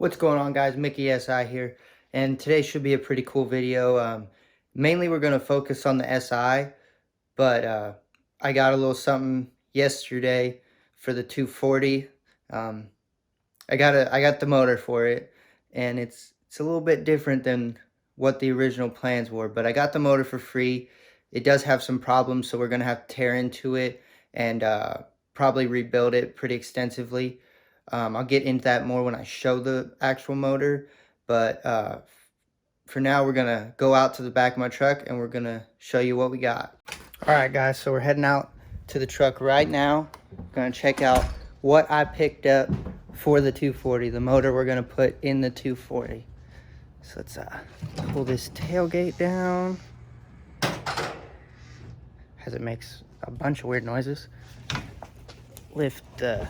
What's going on, guys? Mickey SI here, and today should be a pretty cool video. Mainly we're going to focus on the SI, but I got a little something yesterday for the 240. I got the motor for it, and it's a little bit different than what the original plans were, but I got the motor for free. It does have some problems, so we're going to have to tear into it and probably rebuild it pretty extensively. I'll get into that more when I show the actual motor, but for now we're gonna go out to the back of my truck and we're gonna show you what we got. All right, guys, so we're heading out to the truck right now. Gonna check out what I picked up for the 240, the motor we're gonna put in the 240. So let's pull this tailgate down as it makes a bunch of weird noises. Lift the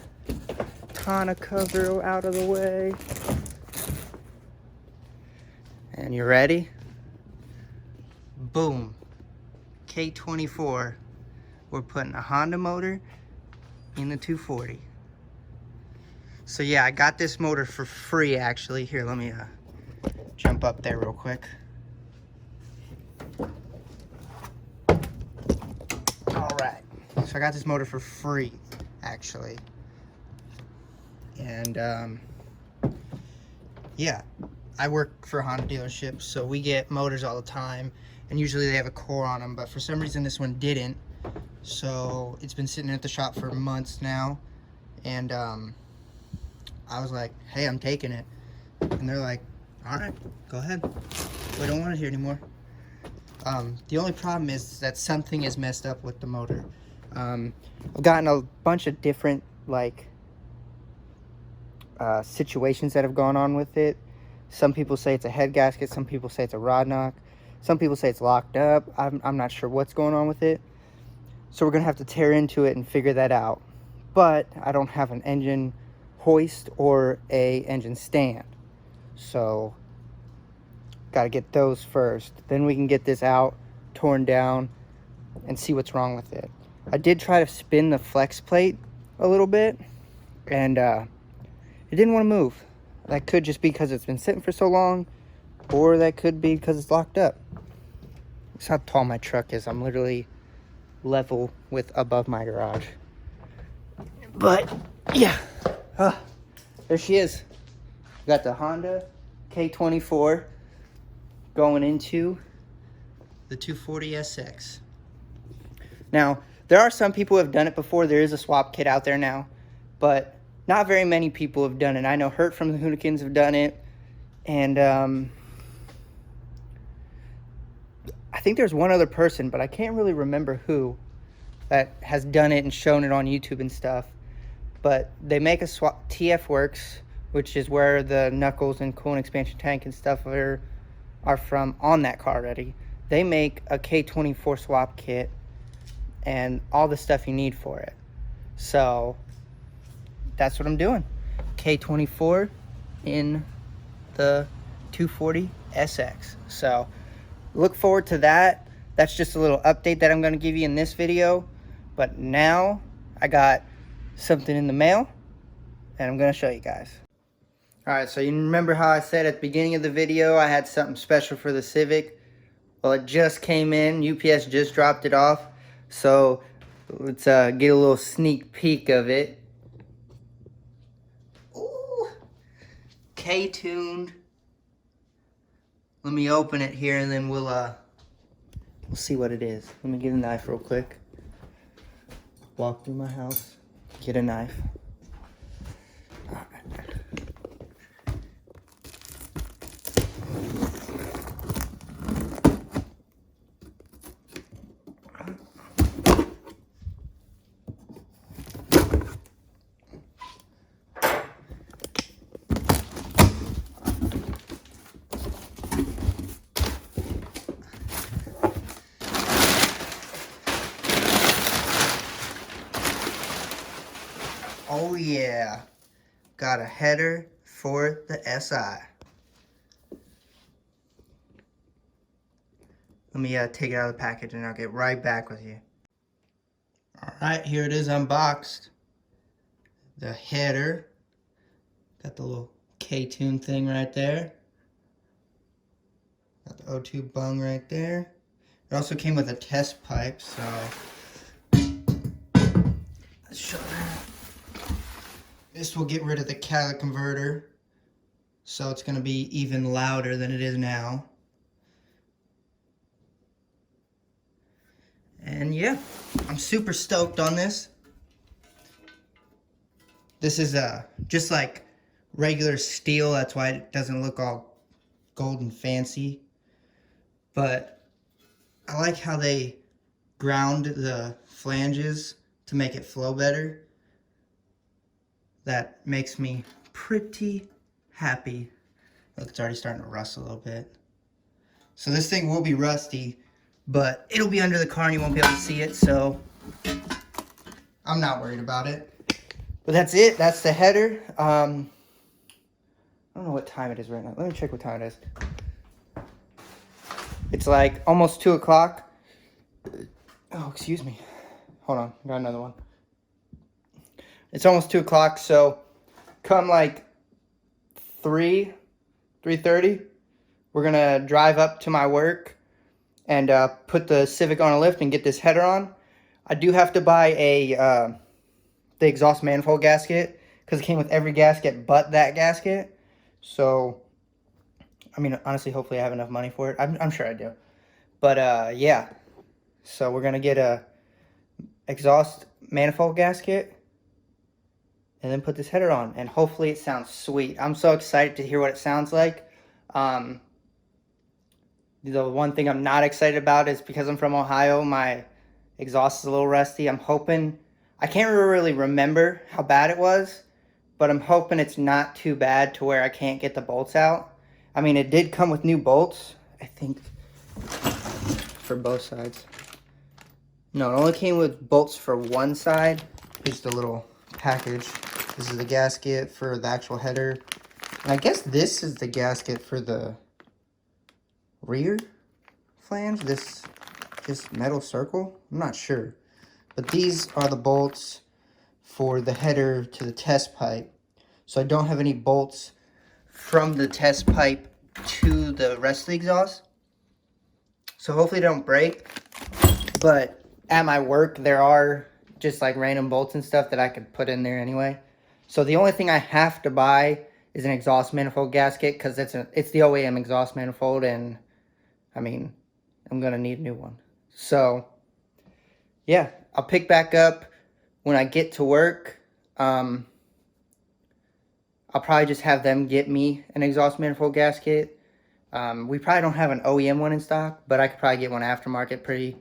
tonneau cover out of the way. And you ready? Boom. K24. We're putting a Honda motor in the 240. So yeah, I got this motor for free actually. Here, let me jump up there real quick. All right. So I got this motor for free actually. And yeah, I work for a Honda dealership, so we get motors all the time, and usually they have a core on them, but for some reason this one didn't. So it's been sitting at the shop for months now, and I was like, hey, I'm taking it. And they're like, all right, go ahead. We don't want it here anymore. The only problem is that something is messed up with the motor. I've gotten a bunch of different situations that have gone on with it. Some people say it's a head gasket, some people say it's a rod knock, some people say it's locked up. I'm not sure what's going on with it, so we're gonna have to tear into it and figure that out. But I don't have an engine hoist or a engine stand, so gotta get those first. Then we can get this out, torn down, and see what's wrong with it. I did try to spin the flex plate a little bit, and it didn't want to move. That could just be because it's been sitting for so long, or that could be because it's locked up. That's how tall my truck is. I'm literally level with above my garage. But yeah, there she is. Got the Honda K24 going into the 240 SX. Now, there are some people who have done it before. There is a swap kit out there now, but not very many people have done it. I know Hurt from the Hoonikins have done it, and I think there's one other person, but I can't really remember who, that has done it and shown it on YouTube and stuff. But they make a swap. TF Works, which is where the knuckles and coolant expansion tank and stuff are from on that car already. They make a K24 swap kit and all the stuff you need for it. So that's what I'm doing. K24 in the 240 SX. So look forward to that. That's just a little update that I'm going to give you in this video. But now I got something in the mail, and I'm going to show you guys. Alright, so you remember how I said at the beginning of the video I had something special for the Civic? Well, it just came in. UPS just dropped it off. So let's get a little sneak peek of it. Ooh, K-tuned. Let me open it here and then we'll see what it is. Let me get a knife real quick. Walk through my house, get a knife. All right. Oh yeah, got a header for the SI. Let me take it out of the package and I'll get right back with you. Alright, here it is unboxed. The header. Got the little K-tune thing right there. Got the O2 bung right there. It also came with a test pipe, so let's show that. This will get rid of the catalytic converter, so it's going to be even louder than it is now. And yeah, I'm super stoked on this. This is just like regular steel, that's why it doesn't look all gold and fancy. But I like how they ground the flanges to make it flow better. That makes me pretty happy. Look, it's already starting to rust a little bit. So this thing will be rusty, but it'll be under the car and you won't be able to see it, so I'm not worried about it. But that's it. That's the header. I don't know what time it is right now. Let me check what time it is. It's like almost 2 o'clock. Oh, excuse me. Hold on. Got another one. It's almost 2 o'clock, so come like 3:30, we're going to drive up to my work and put the Civic on a lift and get this header on. I do have to buy the exhaust manifold gasket because it came with every gasket but that gasket. So, I mean, honestly, hopefully I have enough money for it. I'm sure I do. But, yeah. So, we're going to get a exhaust manifold gasket and then put this header on, and hopefully it sounds sweet. I'm so excited to hear what it sounds like. The one thing I'm not excited about is because I'm from Ohio, my exhaust is a little rusty. I'm hoping, I can't really remember how bad it was, but I'm hoping it's not too bad to where I can't get the bolts out. I mean, it did come with new bolts, I think, for both sides. No, it only came with bolts for one side. Here's the little package. This is the gasket for the actual header. And I guess this is the gasket for the rear flange. This metal circle. I'm not sure. But these are the bolts for the header to the test pipe. So I don't have any bolts from the test pipe to the rest of the exhaust. So hopefully they don't break. But at my work, there are just like random bolts and stuff that I could put in there anyway. So the only thing I have to buy is an exhaust manifold gasket because it's the OEM exhaust manifold, and I mean, I'm gonna need a new one. So yeah, I'll pick back up when I get to work. I'll probably just have them get me an exhaust manifold gasket. We probably don't have an OEM one in stock, but I could probably get one aftermarket pretty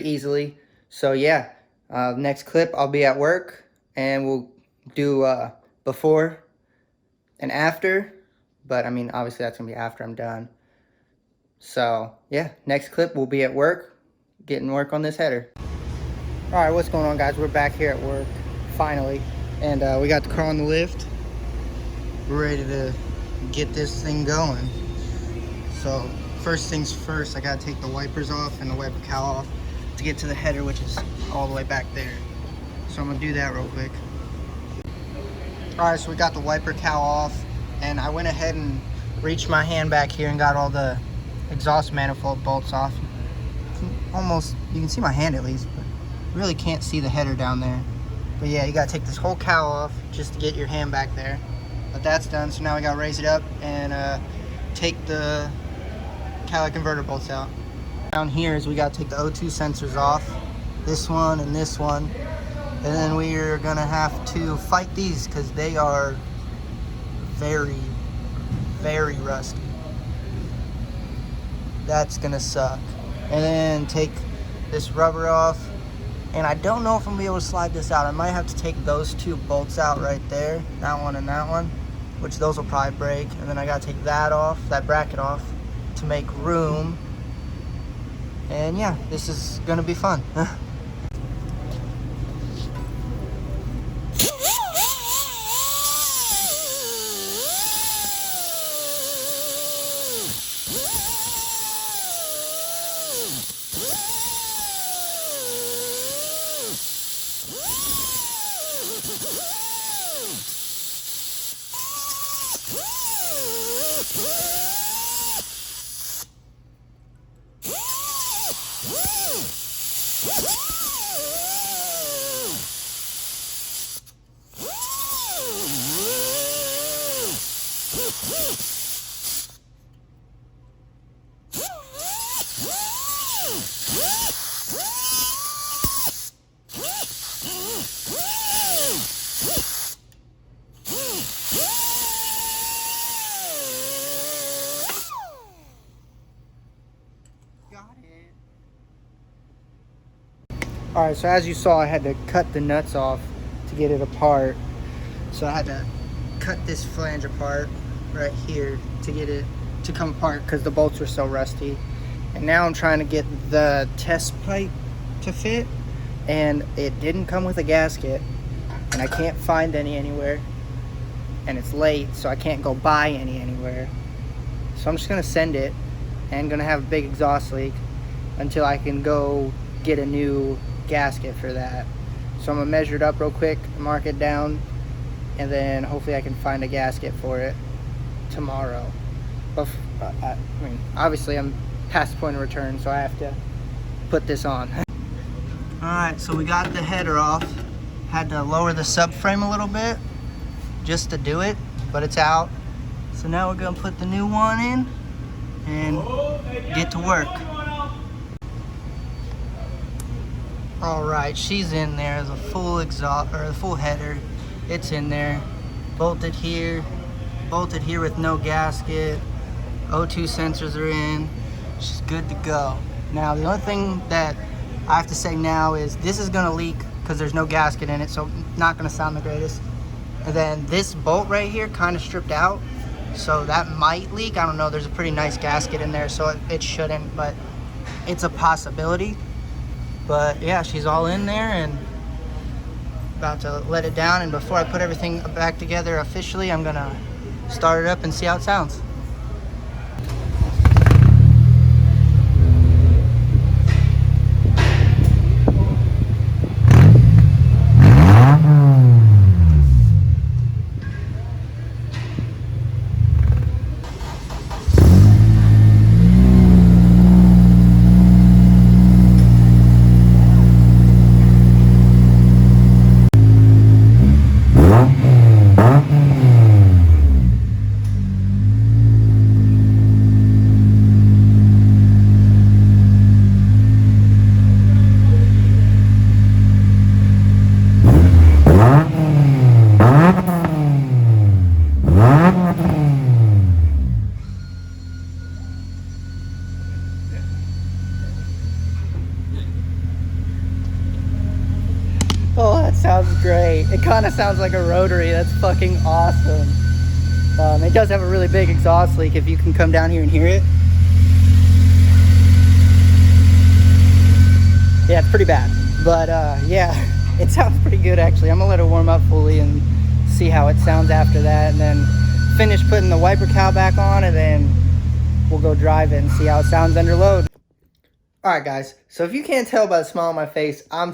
easily. So yeah, next clip I'll be at work and we'll do before and after, but I mean obviously that's gonna be after I'm done. So yeah, next clip we'll be at work getting work on this header. All right, what's going on, guys? We're back here at work finally, and we got the car on the lift. We're ready to get this thing going. So first things first, I gotta take the wipers off and the wiper cowl off to get to the header, which is all the way back there. So I'm gonna do that real quick. All right, so we got the wiper cowl off, and I went ahead and reached my hand back here and got all the exhaust manifold bolts off. You can see my hand at least, but you really can't see the header down there. But yeah, you gotta take this whole cowl off just to get your hand back there. But that's done, so now we gotta raise it up and take the catalytic converter bolts out. Down here is we gotta take the O2 sensors off, this one and this one. And then we are gonna have to fight these because they are very, very rusty. That's gonna suck. And then take this rubber off. And I don't know if I'm gonna be able to slide this out. I might have to take those two bolts out right there, that one and that one, which those will probably break. And then I gotta take that off, that bracket off, to make room. And yeah, this is gonna be fun. Woo! Got it. Alright, so as you saw, I had to cut the nuts off to get it apart. So I had to cut this flange apart right here to get it to come apart because the bolts were so rusty. And now I'm trying to get the test pipe to fit, and it didn't come with a gasket, and I can't find any anywhere, and it's late, so I can't go buy any anywhere. So I'm just gonna send it, and gonna have a big exhaust leak until I can go get a new gasket for that. So I'm gonna measure it up real quick, mark it down, and then hopefully I can find a gasket for it tomorrow. But I mean, obviously I'm past the point of return, so I have to put this on. Alright, so we got the header off. Had to lower the subframe a little bit just to do it, but it's out. So now we're gonna put the new one in and get to work. Alright, she's in there. The full exhaust, or the full header. It's in there. Bolted here with no gasket. O2 sensors are in. She's good to go. Now the only thing that I have to say now is this is gonna leak because there's no gasket in it, so not gonna sound the greatest. And then this bolt right here kind of stripped out, so that might leak. I don't know, there's a pretty nice gasket in there, so it shouldn't, but it's a possibility. But yeah, she's all in there and about to let it down. And before I put everything back together officially, I'm gonna start it up and see how it sounds. Oh, that sounds great. It kind of sounds like a rotary. That's fucking awesome. It does have a really big exhaust leak if you can come down here and hear it. Yeah, it's pretty bad. But yeah, it sounds pretty good actually. I'm gonna let it warm up fully and see how it sounds after that, and then finish putting the wiper cowl back on, and then we'll go drive it and see how it sounds under load. Alright guys, so if you can't tell by the smile on my face, I'm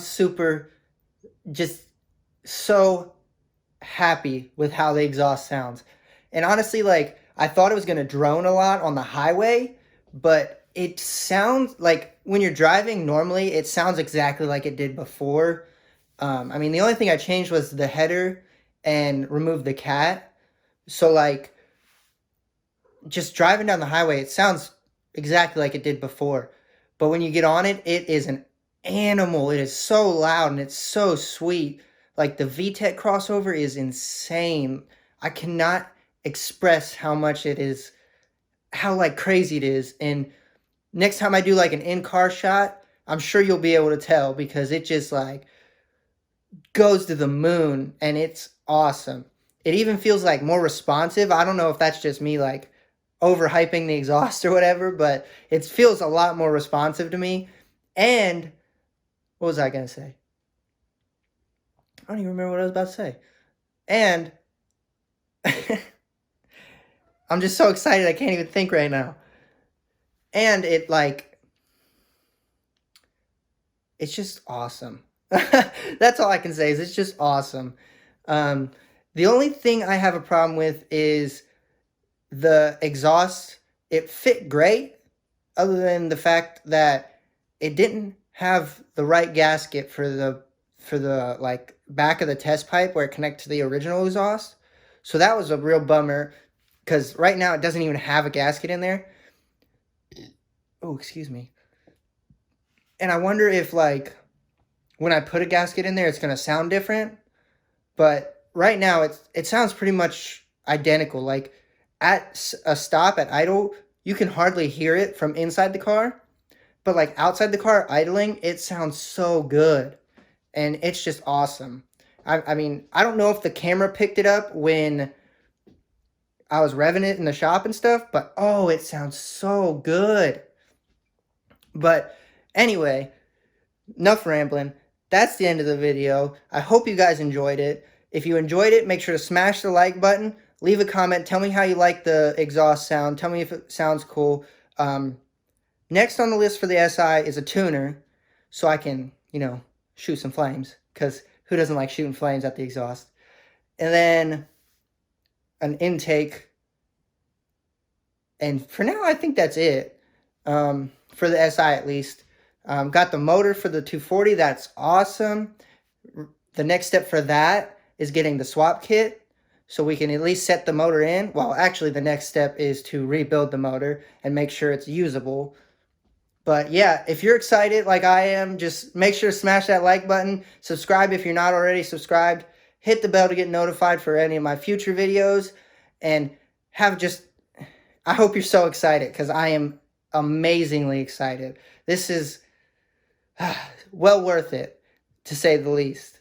just so happy with how the exhaust sounds. And honestly, like, I thought it was going to drone a lot on the highway, but it sounds like when you're driving normally, it sounds exactly like it did before. I mean, the only thing I changed was the header and removed the cat. So, like, just driving down the highway, it sounds exactly like it did before. But when you get on it, it is an animal. It is so loud and it's so sweet. Like, the VTEC crossover is insane. I cannot express how much it is, how like crazy it is. And next time I do like an in-car shot, I'm sure you'll be able to tell, because it just like goes to the moon and it's awesome. It even feels like more responsive. I don't know if that's just me like overhyping the exhaust or whatever, but it feels a lot more responsive to me. And what was I going to say? I don't even remember what I was about to say. And I'm just so excited I can't even think right now. And it like, it's just awesome. That's all I can say is it's just awesome. The only thing I have a problem with is the exhaust. It fit great, other than the fact that it didn't have the right gasket for the like back of the test pipe where it connects to the original exhaust. So that was a real bummer, because right now it doesn't even have a gasket in there. Oh, excuse me. And I wonder if, like, when I put a gasket in there, it's going to sound different. But right now, it sounds pretty much identical. Like, at a stop, at idle, you can hardly hear it from inside the car. But, like, outside the car, idling, it sounds so good. And it's just awesome. I mean, I don't know if the camera picked it up when I was revving it in the shop and stuff, but oh, it sounds so good. But anyway, enough rambling. That's the end of the video. I hope you guys enjoyed it. If you enjoyed it, make sure to smash the like button. Leave a comment. Tell me how you like the exhaust sound. Tell me if it sounds cool. Next on the list for the SI is a tuner, so I can, shoot some flames. Because who doesn't like shooting flames at the exhaust? And then an intake. And for now, I think that's it. For the SI at least. Got the motor for the 240. That's awesome. The next step for that is getting the swap kit so we can at least set the motor in. Well, actually, the next step is to rebuild the motor and make sure it's usable. But yeah, if you're excited like I am, just make sure to smash that like button. Subscribe if you're not already subscribed. Hit the bell to get notified for any of my future videos. And I hope you're so excited because I am amazingly excited. This is well worth it, to say the least.